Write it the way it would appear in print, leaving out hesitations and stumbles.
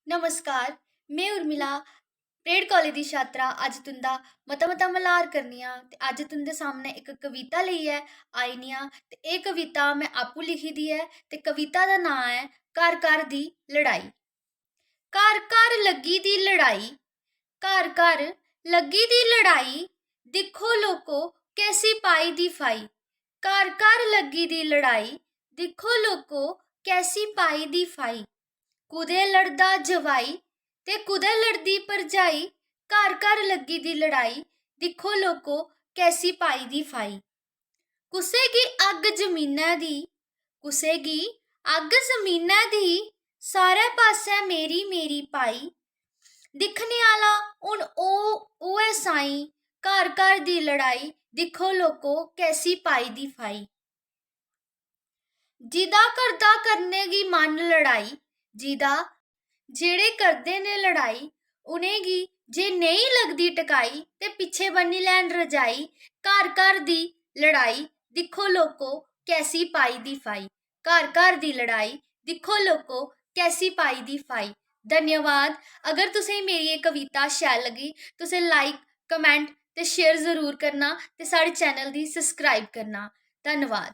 नमस्कार, मैं Urmila parade college दी छात्रा अज तुंदा मता मता मल्हार करनी आं ते अज तुंदे सामने इक कविता लेइयै आई नी आं ते एह् कविता मैं आपूं लिखी दी ऐ ते कविता दा नां ऐ घर घर दी लड़ाई। घर घर लग्गी दी लड़ाई, घर घर लग्गी दी लड़ाई, दिक्खो लोको कैसी पाई दी फाई। घर घर लग्गी दी लड़ाई, दिक्खो लोको कैसी पाई दी फाई। कुदै लड़दा जवाई ते कुदै लड़दी भरजाई, घर घर लग्गी दी लड़ाई, दिक्खो लोको कैसी पाई दी फाई। कुसै गी अग्ग जमीनै दी, कुसै गी अग्ग जमीनै दी, सारे पास्सै मेरी मेरी पाई। दिक्खने आह्ला हून ओह् ऐ साईं, घर घर दी लड़ाई, दिक्खो लोको कैसी पाई दी फाई। जिदा करदा करने गी मन लड़ाई, जिदा जेड़े करदे ने लड़ाई, उ'नेंगी जे नेईं लगदी टकाई ते पिच्छे बन्नी लैन रजाई। घर घर दी लड़ाई, दिक्खो लोको कैसी पाई दी फाई। घर घर दी लड़ाई, दिक्खो लोको कैसी पाई दी फाई। धन्यवाद। अगर तुसें मेरी एह् कविता शैल लगी तुसें लाइक कमेंट ते शेयर जरूर करना ते साढ़े चैनल गी सब्सक्राइब करना। धन्यवाद।